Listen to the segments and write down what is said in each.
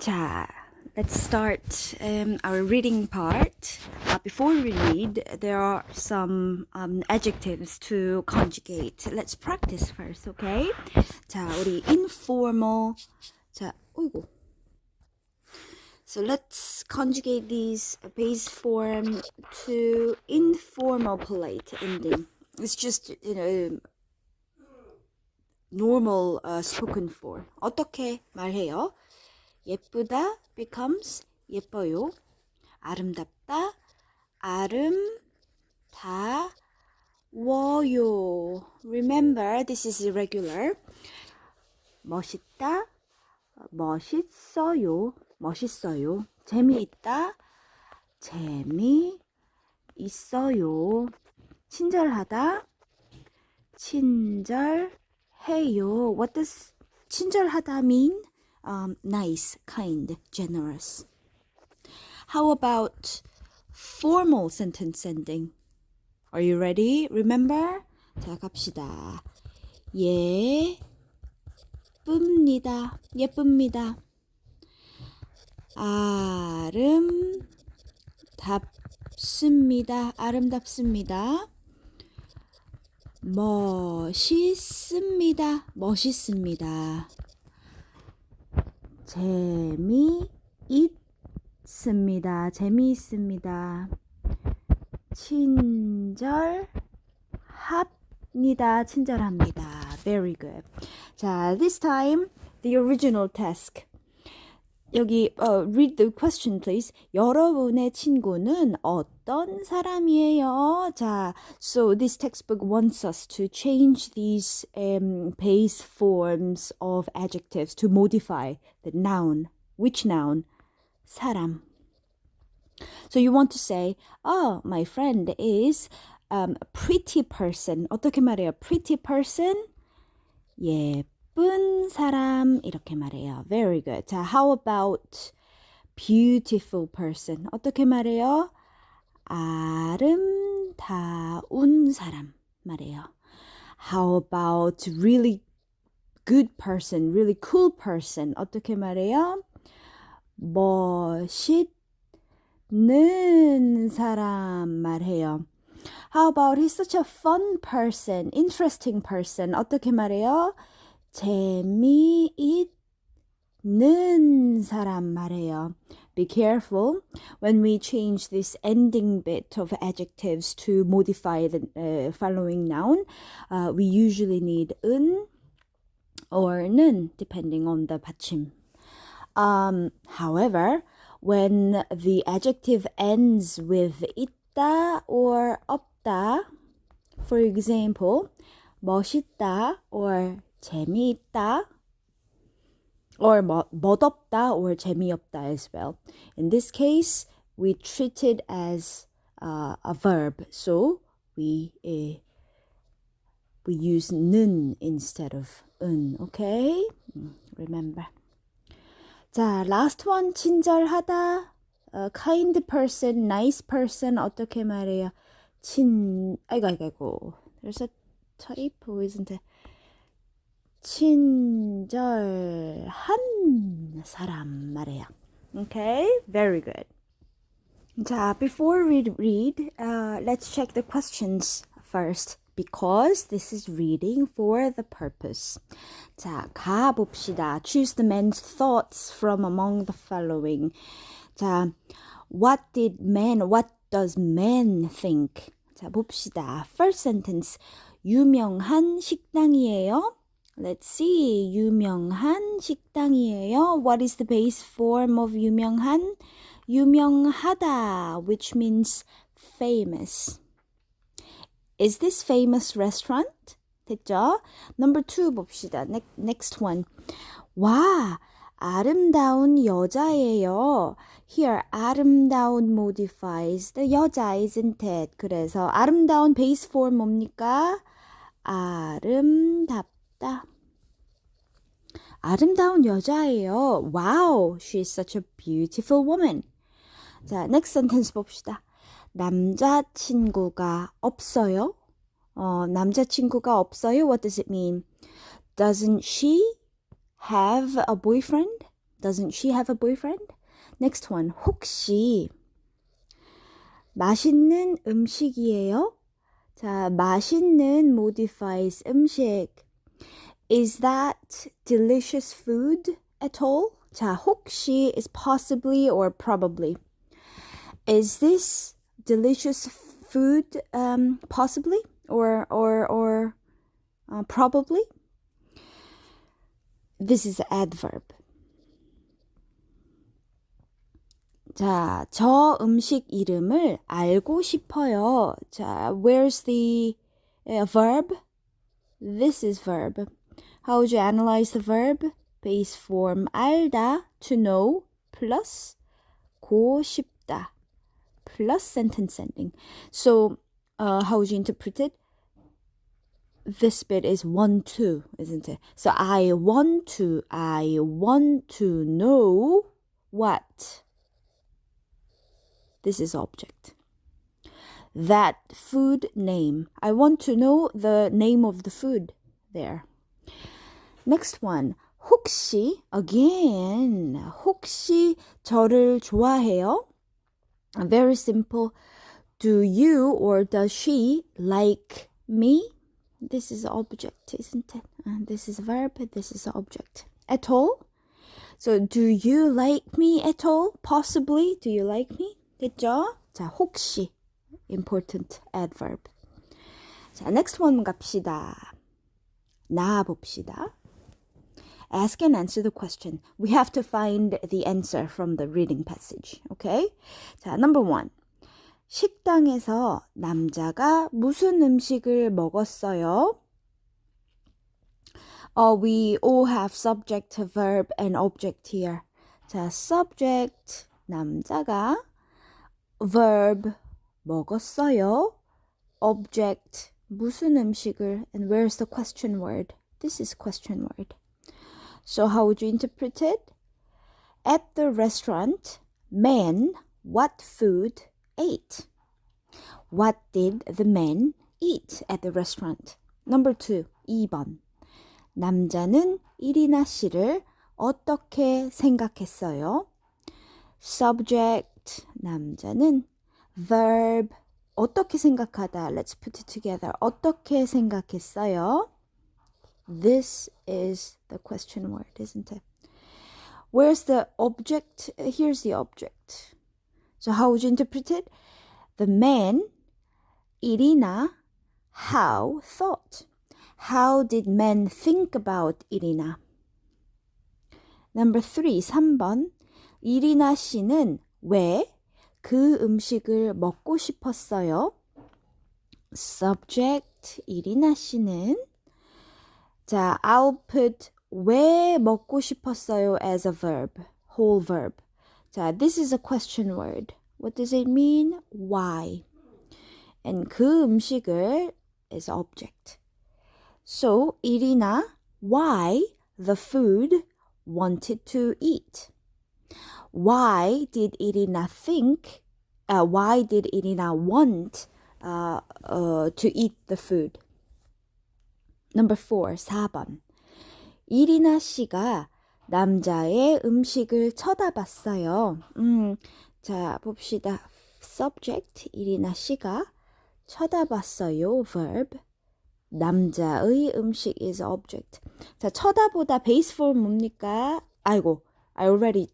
자, let's start our reading part. Before we read, there are some adjectives to conjugate. Let's practice first, okay? 자, 우리 informal. 자, 어이구. So let's conjugate these base form to informal polite ending. It's just, normal spoken form. 어떻게 말해요? 예쁘다 becomes 예뻐요. 아름답다 아름다워요. Remember, this is irregular. 멋있다 멋있어요. 멋있어요. 재미있다 재미있어요. 친절하다 친절해요. What does 친절하다 mean? Nice, kind, generous. How about formal sentence ending? Are you ready? Remember? 자, 갑시다. 예쁩니다. 예쁩니다. 아름답습니다. 아름답습니다. 멋있습니다. 멋있습니다. 재미있습니다. 재미있습니다. 친절합니다. 친절합니다. Very good. 자, this time the original task. 여기 read the question please. 여러분의 친구는 어떤 사람이에요? 자, so this textbook wants us to change these base forms of adjectives to modify the noun. Which noun? 사람. So you want to say, oh, my friend is a pretty person. 어떻게 말해요? Pretty person? 예쁜 사람 이렇게 말해요. Very good. 자, how about beautiful person? 어떻게 말해요? 아름다운 사람 말해요. How about really good person, really cool person? 어떻게 말해요? 멋있는 사람 말해요. How about he's such a fun person, interesting person? 어떻게 말해요? 재미있는 사람 말해요. Be careful when we change this ending bit of adjectives to modify the following noun. We usually need 은 or 는 depending on the 받침. However, when the adjective ends with 있다 or 없다, for example, 멋있다 or 재미있다, or 멋없다 or 재미없다 as well. In this case, we treat it as a verb, so we use 는 instead of 은, okay? Remember. 자, last one, 친절하다, kind person, nice person, 어떻게 말해요? 아이고, there's a typo, isn't it? 친절한 사람 말해요. Okay, very good. 자, before we read, let's check the questions first. Because this is reading for the purpose. 자, 가봅시다. Choose the man's thoughts from among the following. 자, what does man think? 자, 봅시다. First sentence. 유명한 식당이에요. Let's see. 유명한 식당이에요. What is the base form of 유명한? 유명하다, which means famous. Is this famous restaurant? 됐죠? Number 2 봅시다. Next one. 와, 아름다운 여자예요. Here, 아름다운 modifies the 여자, isn't it? 그래서 아름다운 base form 뭡니까? 아름답다. 아름다운 여자예요. Wow, she is such a beautiful woman. 자, next sentence 봅시다. 남자친구가 없어요? 남자친구가 없어요? What does it mean? Doesn't she have a boyfriend? Doesn't she have a boyfriend? Next one. 혹시 맛있는 음식이에요? 자, 맛있는 modifies 음식. Is that delicious food at all? 자, 혹시 is possibly or probably. Is this delicious food possibly or probably? This is adverb. 자, 저 음식 이름을 알고 싶어요. 자, where's the verb? This is verb. How would you analyze the verb? Base form 알다, to know, plus 고 싶다, plus sentence ending. So, how would you interpret it? This bit is want to, isn't it? So, I want to know what? This is object. That food name. I want to know the name of the food there. Next one. 혹시, again, 혹시 저를 좋아해요? Very simple. Do you or does she like me? This is object, isn't it? This is verb, this is object. At all? So, do you like me at all? Possibly, do you like me? 됐죠? 자, 혹시. Important adverb. 자, next one 갑시다. 나와봅시다. Ask and answer the question. We have to find the answer from the reading passage. Okay? 자, number one. 식당에서 남자가 무슨 음식을 먹었어요? We all have subject, verb, and object here. 자, subject, 남자가 verb, 먹었어요. Object, 무슨 음식을, and where's the question word? This is question word. So how would you interpret it? At the restaurant, man, what food ate? What did the man eat at the restaurant? Number 2, 2번. 남자는 이리나 씨를 어떻게 생각했어요? Subject, 남자는 verb, 어떻게 생각하다. Let's put it together. 어떻게 생각했어요? This is the question word, isn't it? Where's the object? Here's the object. So how would you interpret it? The man, Irina, how thought. How did men think about Irina? Number 3, 3번. 이리나 씨는 왜 그 음식을 먹고 싶었어요? Subject, 이리나 씨는. 자, I'll put 왜 먹고 싶었어요 as a verb, whole verb. 자, this is a question word. What does it mean? Why? And 그 음식을 is object. So, 이리나, why the food wanted to eat? Why did Irina think, why did Irina want to eat the food? Number 4, 4번. 이리나 씨가 남자의 음식을 쳐다봤어요. 자, 봅시다. Subject, 이리나 씨가 쳐다봤어요. Verb. 남자의 음식 is object. 자, 쳐다보다 base form 뭡니까? 아이고, I already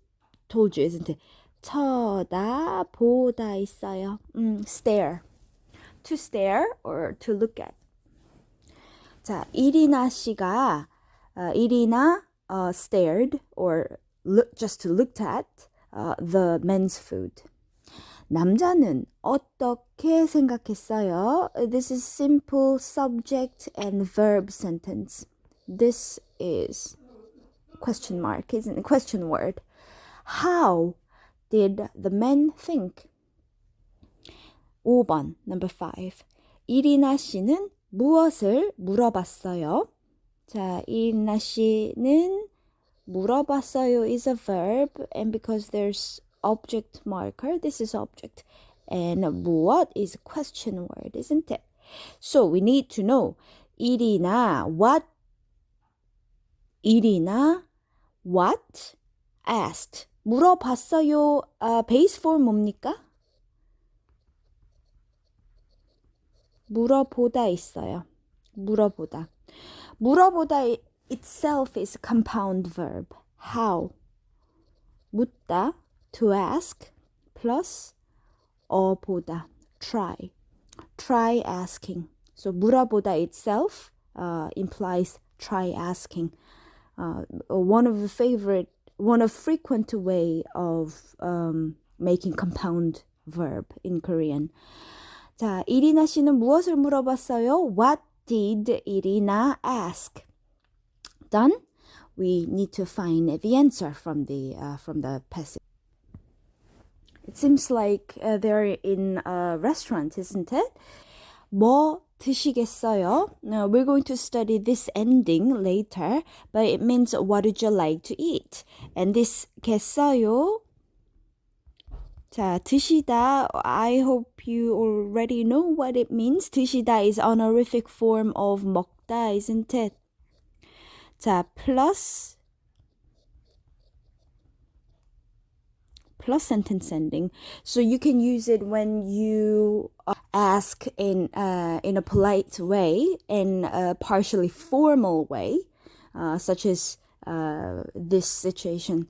told you, isn't it? 쳐다보다 있어요. Stare. To stare or to look at. 자, 이리나 씨가 이리나 stared or just looked at the men's food. 남자는 어떻게 생각했어요? This is simple subject and verb sentence. This is question mark, isn't it? Question word. How did the men think? 5번, number 5. 이리나 씨는 무엇을 물어봤어요? 자, 이리나 씨는 물어봤어요 is a verb, and because there's object marker, this is object. And 무엇 is a question word, isn't it? So we need to know Irina what asked. 물어봤어요. base form 뭡니까? 물어보다 있어요. 물어보다. 물어보다 itself is a compound verb. How? 묻다, to ask, plus 보다, try. Try asking. So 물어보다 itself implies try asking. One of frequent way of making compound verb in Korean. 자, 이리나 씨는 무엇을 물어봤어요? What did Irina ask? Done. We need to find the answer from the passage. It seems like they're in a restaurant, isn't it? 뭐 드시겠어요? Now, we're going to study this ending later, but it means what would you like to eat? And this 겠어요? 자, 드시다. I hope you already know what it means. 드시다 is honorific form of 먹다, isn't it? 자, plus sentence ending. So you can use it when you ask in a polite way, in a partially formal way, such as this situation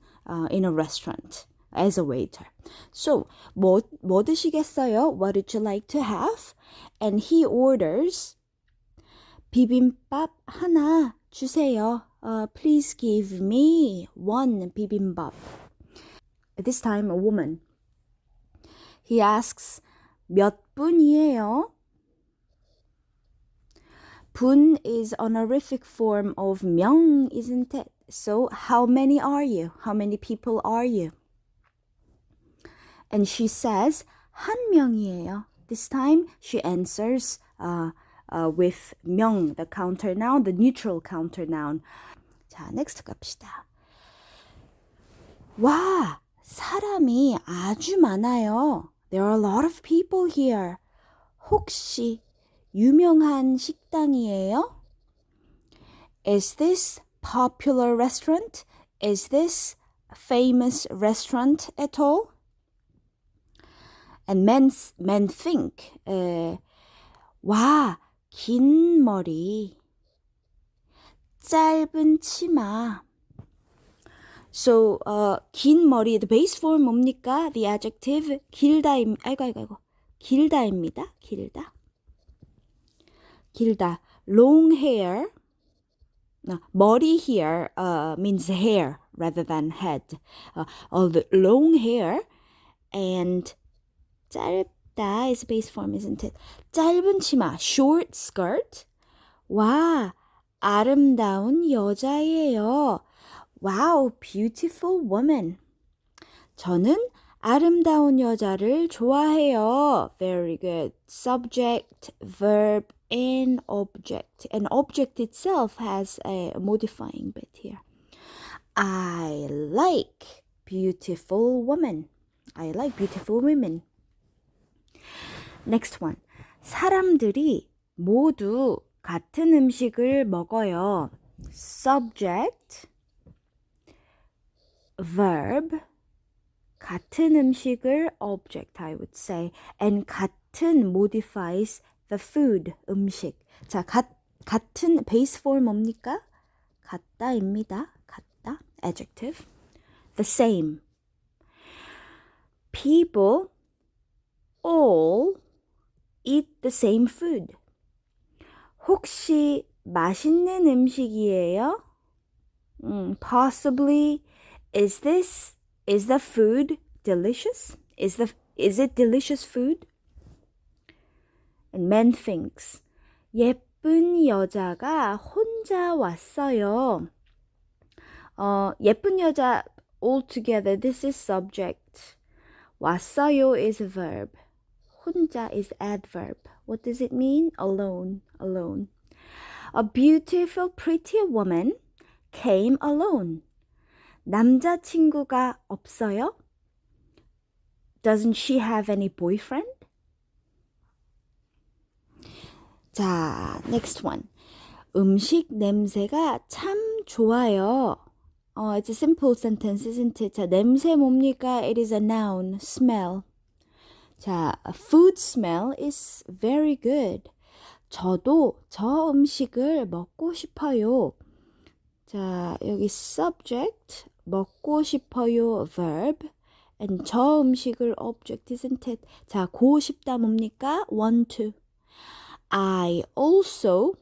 in a restaurant as a waiter. So, 뭐 드시겠어요? What would you like to have? And he orders 비빔밥 하나 주세요. Please give me one bibimbap. This time a woman. He asks, 몇 분이에요? 분 is honorific form of 명, isn't it? So how many are you? How many people are you? And she says, 한 명이에요. This time she answers with 명, the counter noun, the neutral counter noun. 자, next 갑시다. 와, 사람이 아주 많아요. There are a lot of people here. 혹시 유명한 식당이에요? Is this popular restaurant? Is this a famous restaurant at all? And men think, 와, 긴 머리, 짧은 치마. So, 긴 머리, the base form 뭡니까? The adjective 아이고. 길다입니다. 길다. Long hair. No, 머리 here means hair rather than head. The long hair and 짧다 is base form, isn't it? 짧은 치마, short skirt. 와, 아름다운 여자예요. Wow, beautiful woman. 저는 아름다운 여자를 좋아해요. Very good. Subject, verb, and object. And object itself has a modifying bit here. I like beautiful women. I like beautiful women. Next one. 사람들이 모두 같은 음식을 먹어요. Subject, verb, 같은 음식을 object, I would say. And 같은 modifies the food, 음식. 자, 같은 base form 뭡니까? 같다입니다. 같다, adjective. The same. People all eat the same food. 혹시 맛있는 음식이에요? Possibly. Is the food delicious? Is it delicious food? And man thinks, 예쁜 여자가 혼자 왔어요. 예쁜 여자 altogether, this is subject. 왔어요 is a verb. 혼자 is adverb. What does it mean? Alone. A beautiful, pretty woman came alone. 남자친구가 없어요? Doesn't she have any boyfriend? 자, next one. 음식 냄새가 참 좋아요. It's a simple sentence, isn't it? 자, 냄새 뭡니까? It is a noun, smell. 자, food smell is very good. 저도 저 음식을 먹고 싶어요. 자, 여기 subject, 먹고 싶어요, verb. And 저 음식을 object, isn't it? 자, 고 싶다 뭡니까? want to. I also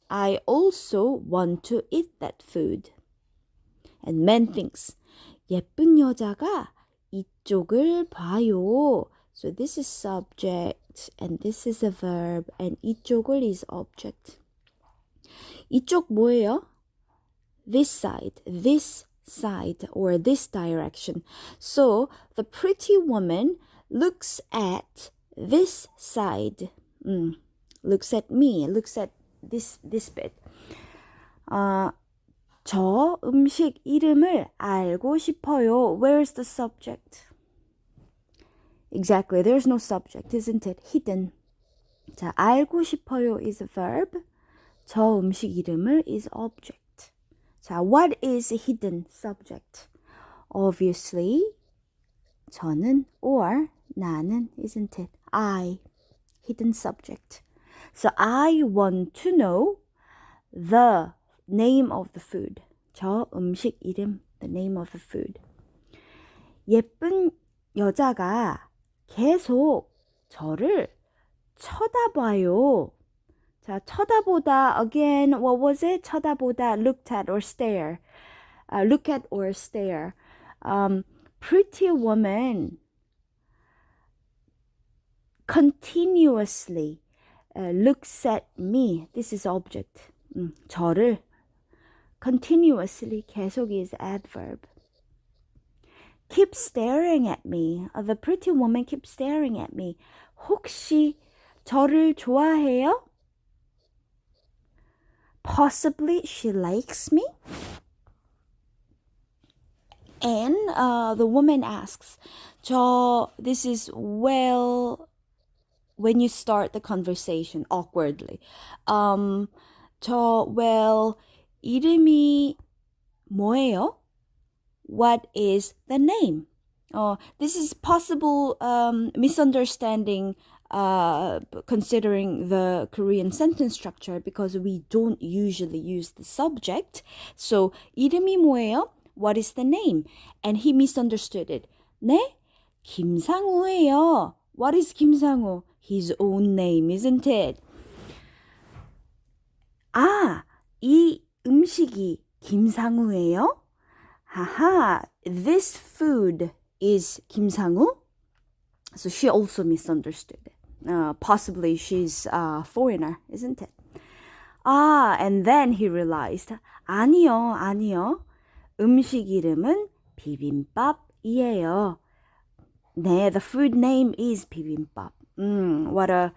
want to eat that food. And man thinks, 예쁜 여자가 이쪽을 봐요. So this is subject and this is a verb and 이쪽을 is object. 이쪽 뭐예요? This side or this direction. So the pretty woman looks at this side. Looks at me, looks at this bit. 저 음식 이름을 알고 싶어요. Where's the subject? Exactly, there's no subject, isn't it? Hidden. 자, 알고 싶어요 is a verb. 저 음식 이름을 is object. 자, what is a hidden subject? Obviously, 저는 or 나는, isn't it? I, hidden subject. So I want to know the name of the food. 저 음식 이름, the name of the food. 예쁜 여자가 계속 저를 쳐다봐요. 자, 쳐다보다, again, what was it? 쳐다보다, looked at or stare. Look at or stare. Pretty woman continuously looks at me. This is object. 저를 continuously 계속 is adverb. Keep staring at me. The pretty woman keeps staring at me. 혹시 저를 좋아해요? Possibly she likes me. And the woman asks, this is well when you start the conversation awkwardly. well, 이름이 뭐예요? What is the name? This is possible misunderstanding considering the Korean sentence structure because we don't usually use the subject. So 이름이 뭐예요? What is the name? And he misunderstood it. 네? 김상우예요. What is 김상우? His own name, isn't it? 아, 이 음식이 김상우예요? Haha, this food is 김상우? So she also misunderstood it. Possibly she's a foreigner, isn't it? And then he realized, 아니요. 음식 이름은 비빔밥이에요. 네, the food name is 비빔밥. What an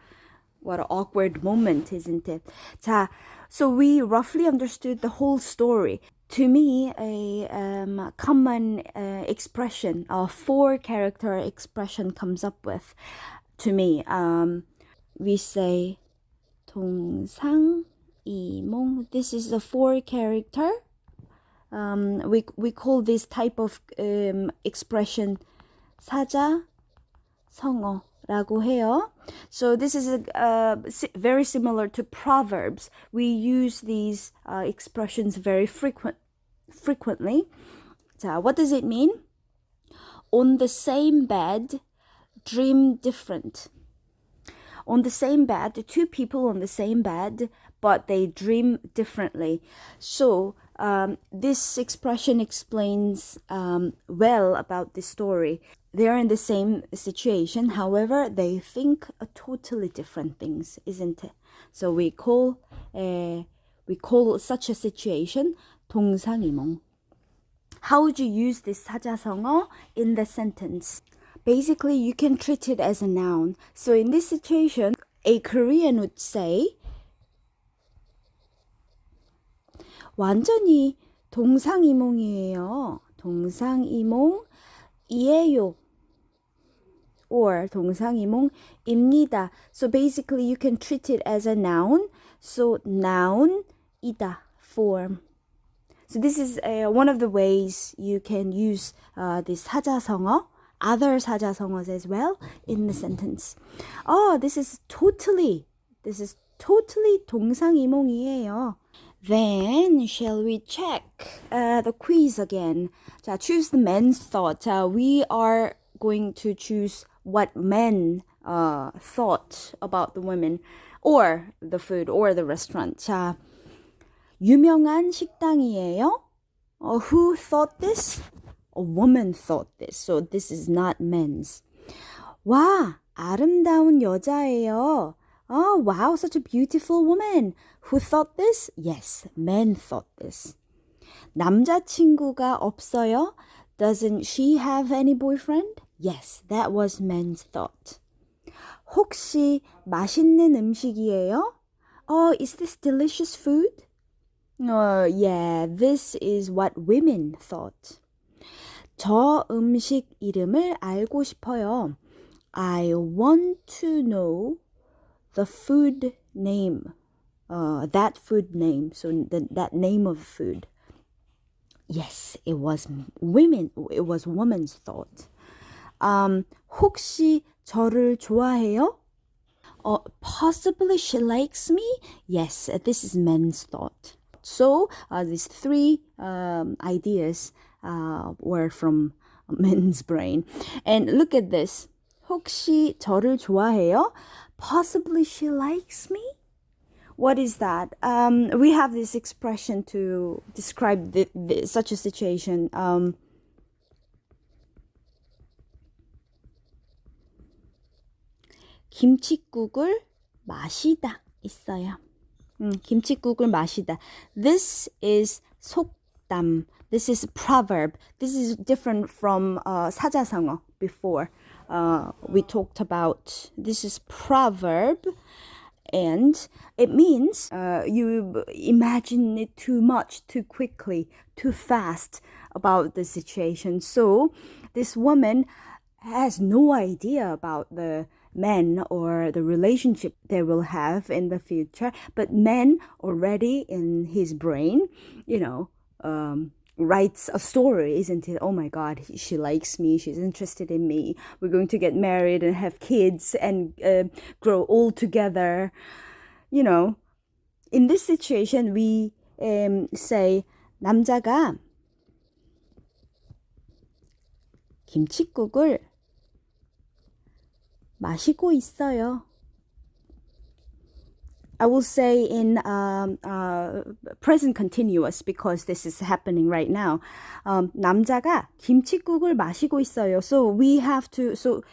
awkward moment, isn't it? 자, so we roughly understood the whole story. To me, a common expression, a 4-character expression comes up with. To me, we say 동상이몽. This is a 4-character. We call this type of expression 사자성어라고 해요. So this is very similar to proverbs. We use these expressions very frequently. 자, what does it mean? On the same bed, dream different. On the same bed, 2 people on the same bed, but they dream differently. So this expression explains well about this story. They're in the same situation, however, they think totally different things, isn't it? So we call such a situation 동상이몽. How would you use this 사자성어 in the sentence? Basically, you can treat it as a noun. So in this situation, a Korean would say 완전히 동상이몽이에요. 동상이몽이에요. Or 동상이몽입니다. So basically, you can treat it as a noun. So noun이다 form. So this is one of the ways you can use this 사자성어, other 사자성어s as well in the sentence. Oh, this is totally 동상이몽이에요. Then shall we check the quiz again? 자, choose the men's thought. 자, we are going to choose what men thought about the women or the food or the restaurant. 자, 유명한 식당이에요. Who thought this? A woman thought this. So this is not men's. 와, 아름다운 여자예요. Oh, wow, such a beautiful woman. Who thought this? Yes, men thought this. 남자친구가 없어요. Doesn't she have any boyfriend? Yes, that was men's thought. 혹시 맛있는 음식이에요? Oh, is this delicious food? Yeah, this is what women thought. 저 음식 이름을 알고 싶어요. I want to know the food name, that food name, so that name of food. Yes, it was woman's thought. 혹시 저를 좋아해요? Possibly she likes me? Yes, this is men's thought. So these three ideas were from men's brain. And look at this. 혹시 저를 좋아해요? Possibly she likes me? What is that? We have this expression to describe such a situation. 김칫국을 마시다 있어요. 김칫국을 마시다. This is 속담. This is proverb. This is different from 사자성어 before. We talked about this is proverb, and it means you imagine it too much, too quickly, too fast about the situation. So this woman has no idea about the men or the relationship they will have in the future, but men already in his brain, writes a story, isn't it? Oh my God, she likes me, she's interested in me, we're going to get married and have kids and grow old together. In this situation, we say 남자가 김칫국을 마시고 있어요. I will say in present continuous because this is happening right now. 남자가 김칫국을 마시고 있어요. So we have to, so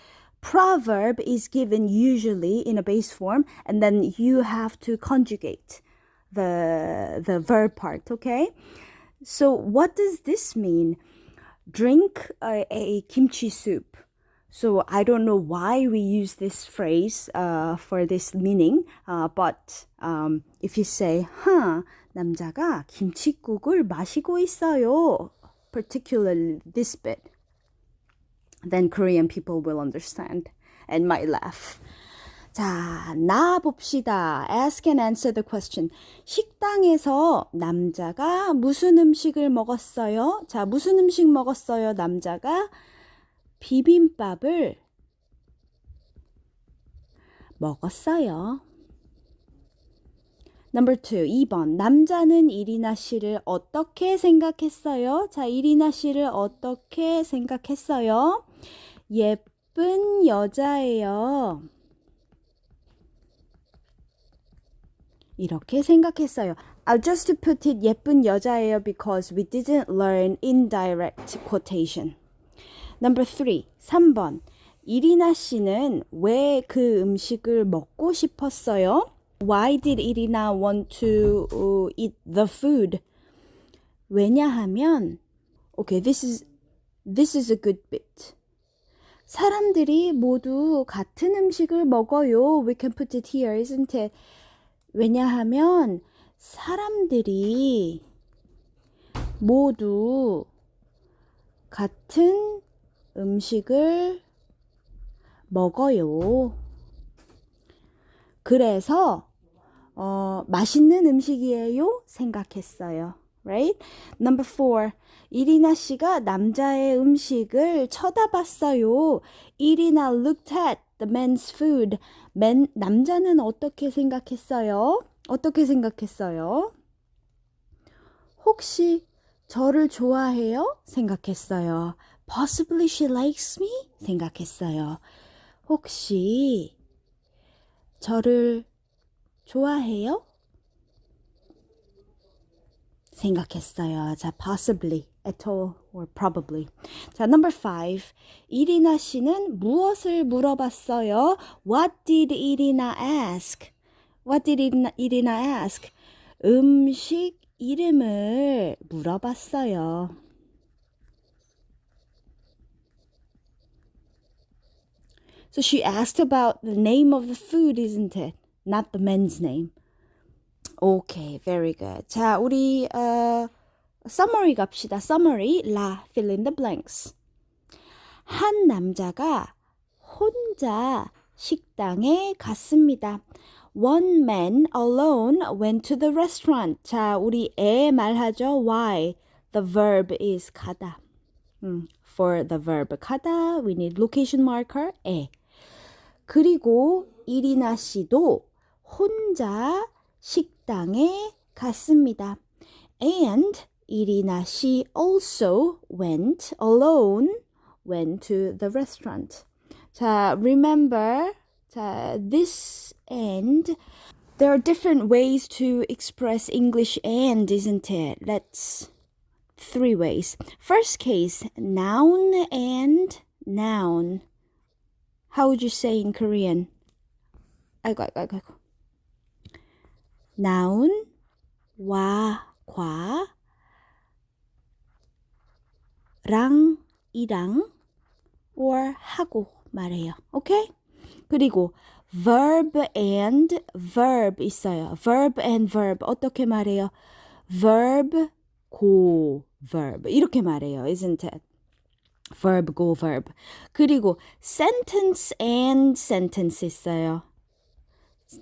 proverb is given usually in a base form and then you have to conjugate the verb part, okay? So what does this mean? Drink a kimchi soup. So I don't know why we use this phrase for this meaning, but if you say, 남자가 김칫국을 마시고 있어요, particularly this bit, then Korean people will understand and might laugh. 자, 나 봅시다. Ask and answer the question. 식당에서 남자가 무슨 음식을 먹었어요? 자, 무슨 음식 먹었어요? 남자가 비빔밥을 먹었어요. Number 2, 2번. 남자는 이리나 씨를 어떻게 생각했어요? 자, 이리나 씨를 어떻게 생각했어요? 예쁜 여자예요. 이렇게 생각했어요. Just to put it, 예쁜 여자예요 because we didn't learn indirect quotation. Number 3, 3번. 이리나 씨는 왜 그 음식을 먹고 싶었어요? Why did Irina want to eat the food? 왜냐하면, okay, this is a good bit. 사람들이 모두 같은 음식을 먹어요. We can put it here, isn't it? 왜냐하면 사람들이 모두 같은 음식을 먹어요. 그래서 맛있는 음식이에요 생각했어요. right? Number 4. 이리나 씨가 남자의 음식을 쳐다봤어요. 이리나 looked at the man's food. 남자는 어떻게 생각했어요? 어떻게 생각했어요? 혹시 저를 좋아해요? 생각했어요. Possibly she likes me? 생각했어요. 혹시 저를 좋아해요? 생각했어요. 자, possibly, at all, or probably. 자, number 5. 이리나 씨는 무엇을 물어봤어요? What did 이리나 ask? What did 이리나 ask? 음식 이름을 물어봤어요. So she asked about the name of the food, isn't it? Not the man's name. Okay, very good. 자, 우리 summary 갑시다. Summary, fill in the blanks. 한 남자가 혼자 식당에 갔습니다. One man alone went to the restaurant. 자, 우리 말하죠. Why? The verb is 가다. For the verb 가다, we need location marker, 그리고 이리나 씨도 혼자 식당에 갔습니다. And 이리나 she also went to the restaurant. 자, remember, 자, this and there are different ways to express English and, isn't it? Let's 3 ways. First case, noun and noun. How would you say in Korean? 아이고. noun, 과, 랑, 이랑, or 하고 말해요. 오케이? 그리고 verb and verb 있어요. verb and verb 어떻게 말해요? verb, go, verb 이렇게 말해요. Isn't it? verb, go, verb. 그리고 sentence and sentence 있어요.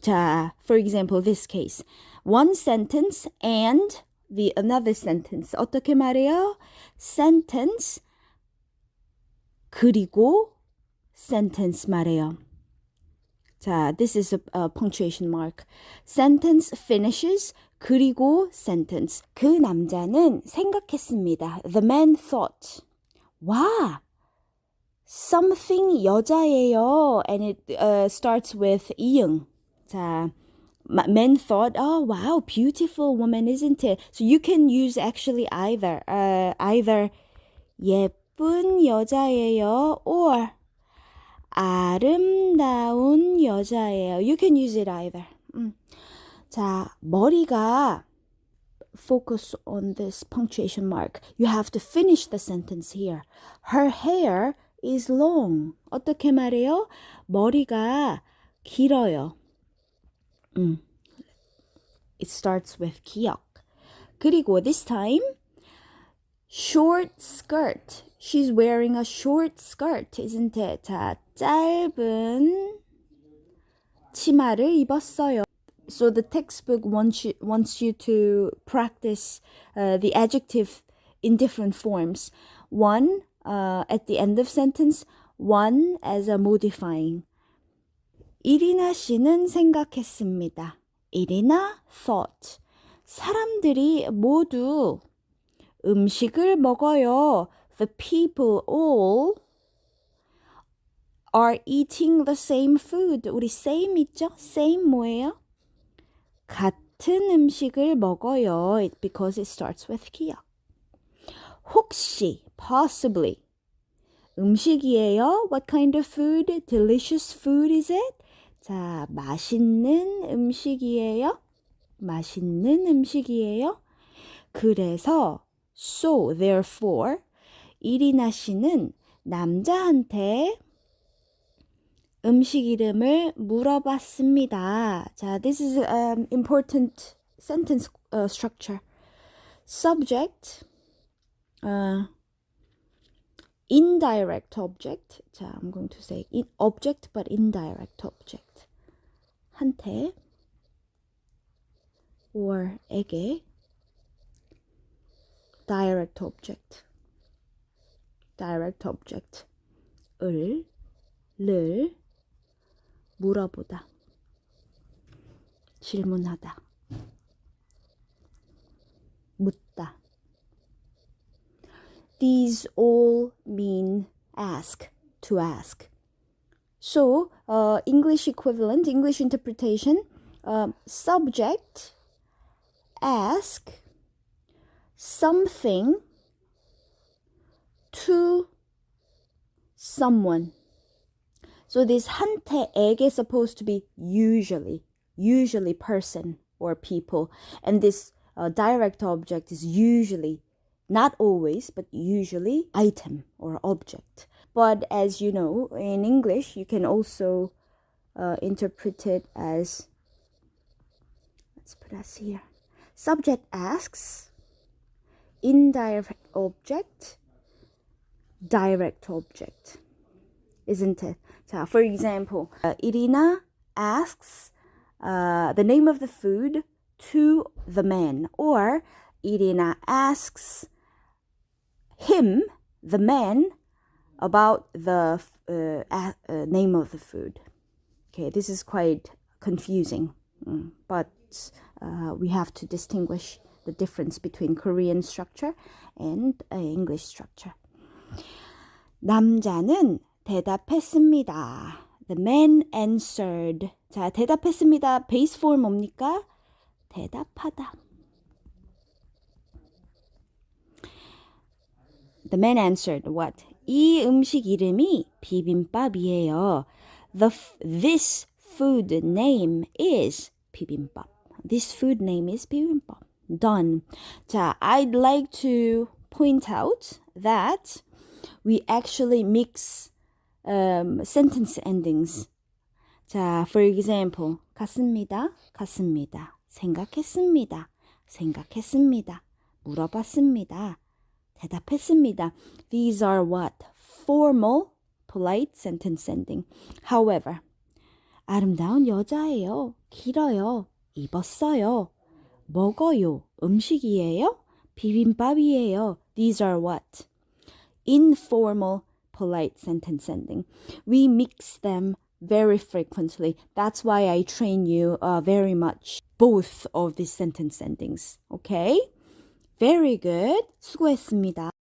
자, for example, this case. One sentence and the another sentence. 어떻게 말해요? sentence 그리고 sentence 말해요. 자, this is a punctuation mark. Sentence finishes 그리고 sentence. 그 남자는 생각했습니다. The man thought. 와, something 여자예요. And it starts with 이응. 자, men thought, oh wow, beautiful woman, isn't it? So you can use actually either 예쁜 여자예요 or 아름다운 여자예요. You can use it either. 자, 머리가 focus on this punctuation mark. You have to finish the sentence here. Her hair is long. 어떻게 말해요? 머리가 길어요. It starts with 기억. 그리고 this time, short skirt. She's wearing a short skirt, isn't it? 자, 짧은 치마를 입었어요. So the textbook wants you to practice the adjective in different forms. One at the end of sentence, one as a modifying. 이리나 씨는 생각했습니다. 이리나 thought. 사람들이 모두 음식을 먹어요. The people all are eating the same food. 우리 same 있죠? same 뭐예요? 같은 음식을 먹어요. Because it starts with 기억. 혹시, possibly. 음식이에요. What kind of food? Delicious food is it? 자, 맛있는 음식이에요. 맛있는 음식이에요. 그래서, so, therefore, 이리나 씨는 남자한테 음식 이름을 물어봤습니다. 자, this is important sentence structure. Subject, indirect object. 자, I'm going to say object but indirect object. 한테 or 에게 direct object. direct object. 을, 물어보다. 질문하다. 묻다. These all mean ask, to ask. So, English equivalent, English interpretation, subject, ask, something to someone. So this 한테, 에게 is supposed to be usually person or people. And this direct object is usually, not always, but usually item or object. But as you know, in English, you can also interpret it as, let's put us here. Subject asks, indirect object, direct object. Isn't it? 자, for example, Irina asks the name of the food to the man, or Irina asks him, the man, about the name of the food. Okay, this is quite confusing, but we have to distinguish the difference between Korean structure and English structure. 남자는 대답했습니다. The man answered. 자, 대답했습니다. 베이스 form 뭡니까? 대답하다. The man answered what? 이 음식 이름이 비빔밥이에요. This food name is 비빔밥. This food name is 비빔밥. Done. 자, I'd like to point out that we actually mix sentence endings. 자, for example, 갔습니다. 생각했습니다. 물어봤습니다. 대답했습니다. These are what? Formal, polite sentence ending. However, 아름다운 여자예요. 길어요. 입었어요. 먹어요. 음식이에요. 비빔밥이에요. These are what? Informal, polite sentence ending. We mix them very frequently. That's why I train you very much both of these sentence endings. Okay? Very good. 수고했습니다.